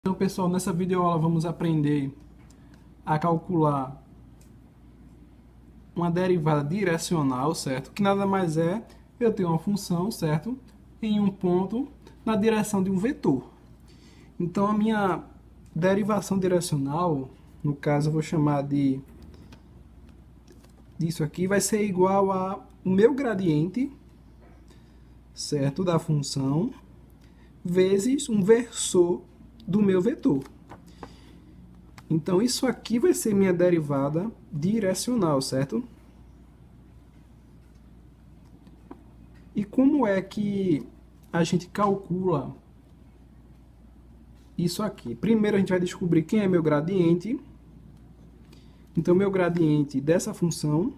Então, pessoal, nessa videoaula vamos aprender a calcular uma derivada direcional, certo? Que nada mais é, eu tenho uma função, certo? Em um ponto na direção de um vetor. Então, a minha derivação direcional, no caso eu vou chamar disso aqui, vai ser igual a o meu gradiente, certo? Da função, vezes um versor do meu vetor. Então, isso aqui vai ser minha derivada direcional, certo? E como é que a gente calcula isso aqui? Primeiro, a gente vai descobrir quem é meu gradiente. Então, meu gradiente dessa função.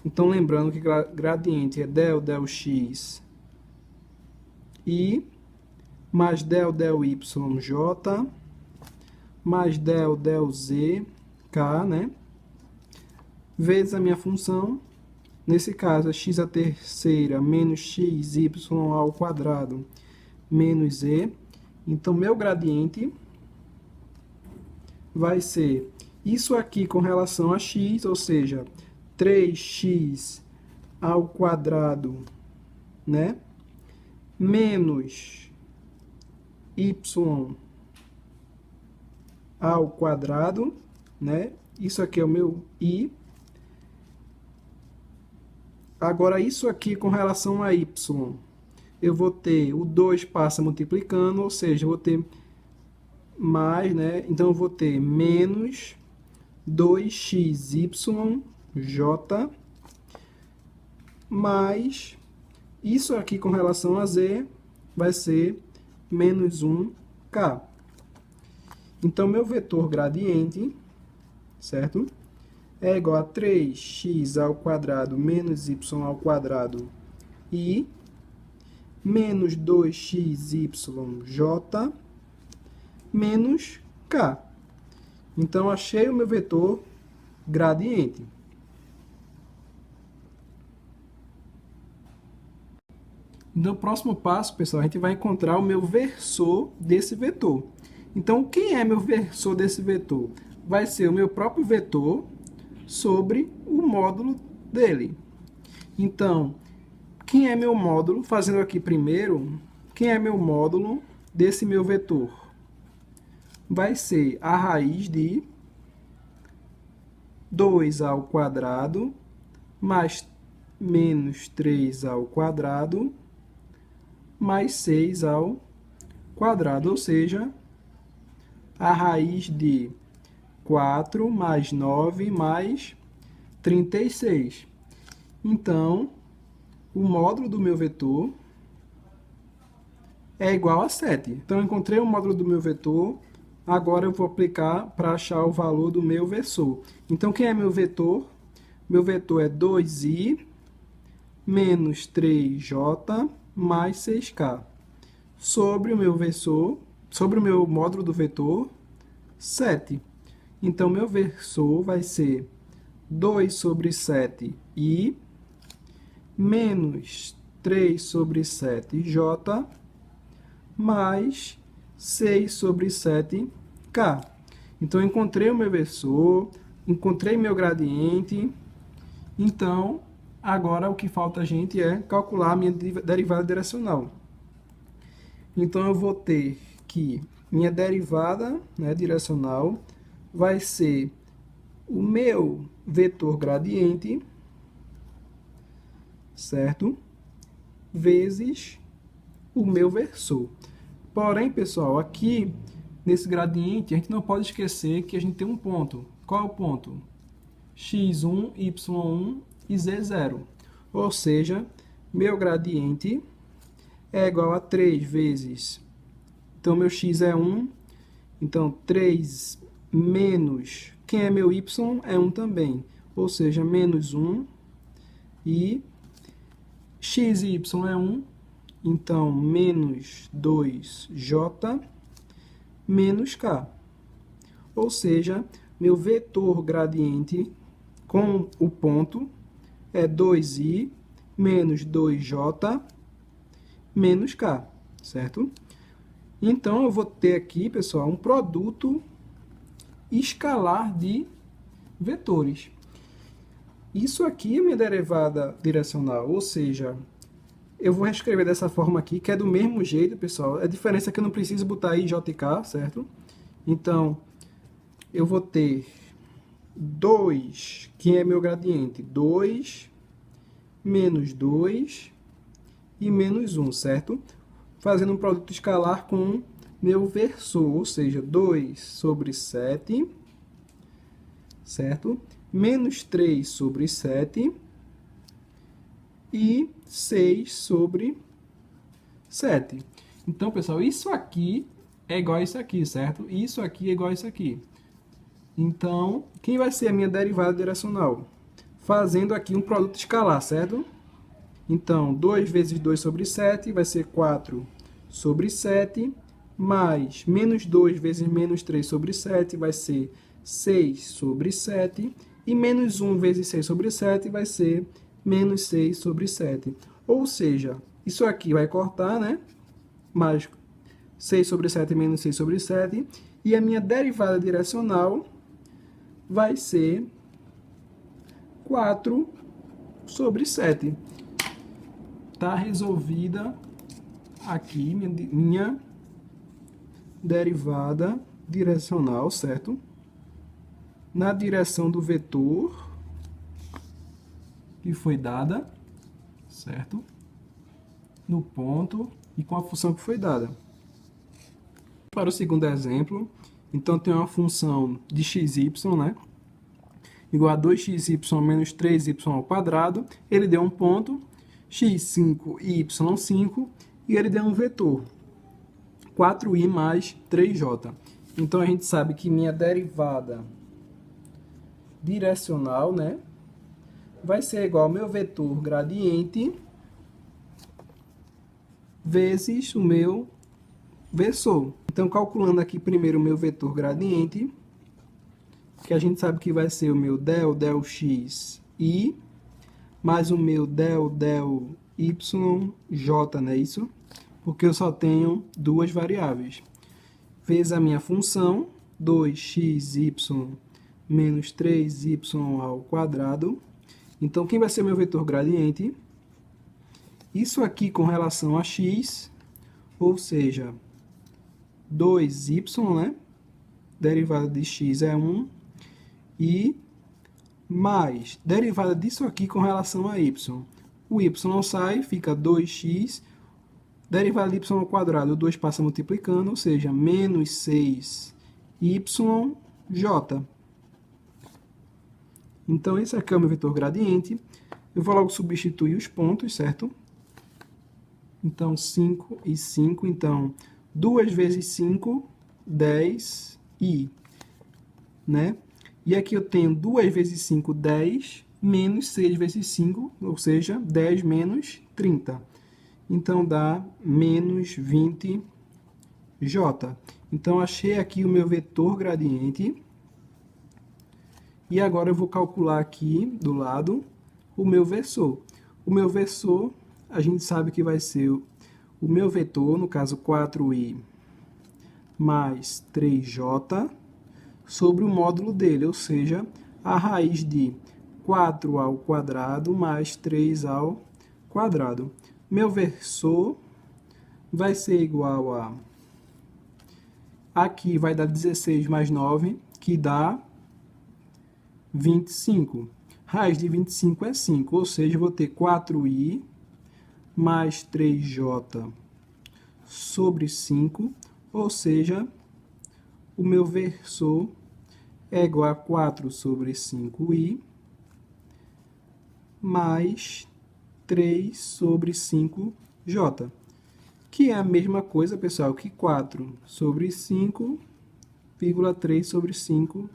Então, lembrando que gradiente é del x i mais del yj mais del z k, né? Vezes a minha função, nesse caso é x à terceira menos xy ao quadrado menos z. Então, meu gradiente vai ser isso aqui com relação a x, ou seja, 3x ao quadrado, né? Menos y ao quadrado, né? Isso aqui é o meu i. Agora, isso aqui com relação a y, eu vou ter o 2 passa multiplicando, ou seja, eu vou ter mais, né? Então, eu vou ter menos 2xyj mais isso aqui com relação a z vai ser menos 1k. Então, meu vetor gradiente, certo? É igual a 3x ao quadrado menos y ao quadrado i menos 2xyj menos k. Então, achei o meu vetor gradiente. No próximo passo, pessoal, a gente vai encontrar o meu versor desse vetor. Então, quem é meu versor desse vetor? Vai ser o meu próprio vetor sobre o módulo dele. Então, quem é meu módulo? Fazendo aqui primeiro, quem é meu módulo desse meu vetor? Vai ser a raiz de 2 ao quadrado mais menos 3 ao quadrado mais 6 ao quadrado, ou seja, a raiz de 4 mais 9 mais 36. Então, o módulo do meu vetor é igual a 7. Então, eu encontrei o módulo do meu vetor, agora eu vou aplicar para achar o valor do meu versor. Então, quem é meu vetor? Meu vetor é 2i menos 3j mais 6k. Sobre o meu versor, sobre o meu módulo do vetor, 7. Então, meu versor vai ser 2 sobre 7i menos 3 sobre 7j mais 6 sobre 7k. Então, eu encontrei o meu versor, encontrei meu gradiente. Então, agora o que falta a gente é calcular a minha derivada direcional. Então, eu vou ter que minha derivada, né, direcional vai ser o meu vetor gradiente, certo? Vezes o meu versor. Porém, pessoal, aqui nesse gradiente, a gente não pode esquecer que a gente tem um ponto. Qual é o ponto? x1, y1 e z0. Ou seja, meu gradiente é igual a 3 vezes... Então, meu x é 1. Então, 3 menos... Quem é meu y é 1 também. Ou seja, menos 1. E x e y é 1. Então, menos 2j menos k. Ou seja, meu vetor gradiente com o ponto é 2i menos 2j menos k, certo? Então, eu vou ter aqui, pessoal, um produto escalar de vetores. Isso aqui é minha derivada direcional, ou seja, eu vou reescrever dessa forma aqui, que é do mesmo jeito, pessoal. A diferença é que eu não preciso botar aí JK, certo? Então, eu vou ter 2, que é meu gradiente, 2, menos 2 e menos 1, certo? Fazendo um produto escalar com meu versor, ou seja, 2 sobre 7, certo? Menos 3 sobre 7 e 6 sobre 7. Então, pessoal, isso aqui é igual a isso aqui, certo? Isso aqui é igual a isso aqui. Então, quem vai ser a minha derivada direcional? Fazendo aqui um produto escalar, certo? Então, 2 vezes 2 sobre 7 vai ser 4 sobre 7, mais menos 2 vezes menos 3 sobre 7 vai ser 6 sobre 7, e menos 1 vezes 6 sobre 7 vai ser menos 6 sobre 7. Ou seja, isso aqui vai cortar, né? Mais 6 sobre 7 menos 6 sobre 7, e a minha derivada direcional vai ser 4 sobre 7. Está resolvida aqui minha derivada direcional, certo? Na direção do vetor que foi dada, certo? No ponto e com a função que foi dada. Para o segundo exemplo, então tem uma função de xy, né? Igual a 2xy menos 3y ao quadrado. Ele deu um ponto, x5 e y5, e ele deu um vetor, 4i mais 3j. Então, a gente sabe que minha derivada direcional, né, vai ser igual ao meu vetor gradiente vezes o meu versor. Então, calculando aqui primeiro o meu vetor gradiente, que a gente sabe que vai ser o meu del x i, mais o meu del y j, não é isso? Porque eu só tenho duas variáveis. Vezes a minha função, 2xy menos 3y ao quadrado. Então, quem vai ser o meu vetor gradiente? Isso aqui com relação a x, ou seja, 2y, né? Derivada de x é 1, e mais derivada disso aqui com relação a y. O y sai, fica 2x, derivada de y ao quadrado, o 2 passa multiplicando, ou seja, menos 6yj. Então, esse aqui é o meu vetor gradiente. Eu vou logo substituir os pontos, certo? Então, 5 e 5. Então, 2 vezes 5, 10i, né? E aqui eu tenho 2 vezes 5, 10, menos 6 vezes 5, ou seja, 10 menos 30. Então, dá menos 20j. Então, achei aqui o meu vetor gradiente. E agora eu vou calcular aqui do lado o meu versor. O meu versor, a gente sabe que vai ser o meu vetor, no caso 4i mais 3j, sobre o módulo dele, ou seja, a raiz de 4 ao quadrado mais 3 ao quadrado. Meu versor vai ser igual a... Aqui vai dar 16 mais 9, que dá 25. Raiz de 25 é 5, ou seja, eu vou ter 4i mais 3j sobre 5, ou seja, o meu versor é igual a 4 sobre 5i mais 3 sobre 5j, que é a mesma coisa, pessoal, que 4 sobre 5,3 sobre 5,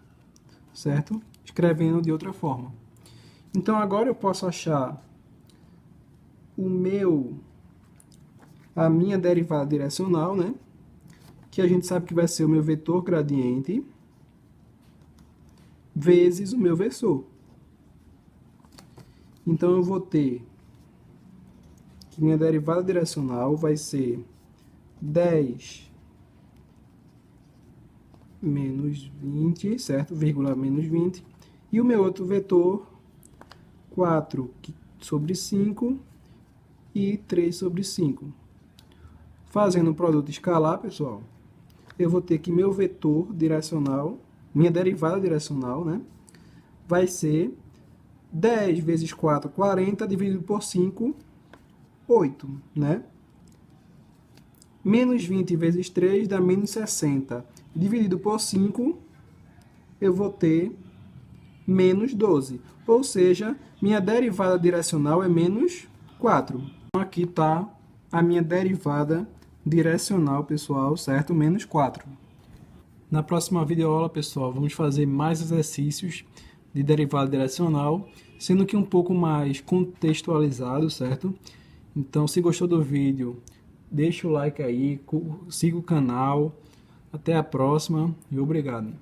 certo? Escrevendo de outra forma. Então, agora eu posso achar a minha derivada direcional, né? Que a gente sabe que vai ser o meu vetor gradiente vezes o meu versor. Então, eu vou ter que minha derivada direcional vai ser 10 menos 20, certo? Vírgula menos 20. E o meu outro vetor, 4 sobre 5 e 3 sobre 5. Fazendo um produto escalar, pessoal, eu vou ter que meu vetor direcional, minha derivada direcional, né, vai ser 10 vezes 4, 40, dividido por 5, 8, né? Menos 20 vezes 3 dá menos 60. Dividido por 5, eu vou ter menos 12. Ou seja, minha derivada direcional é menos 4. Então, aqui está a minha derivada direcional, pessoal, certo? Menos 4. Na próxima videoaula, pessoal, vamos fazer mais exercícios de derivada direcional, sendo que um pouco mais contextualizado, certo? Então, se gostou do vídeo, deixa o like aí, siga o canal. Até a próxima e obrigado.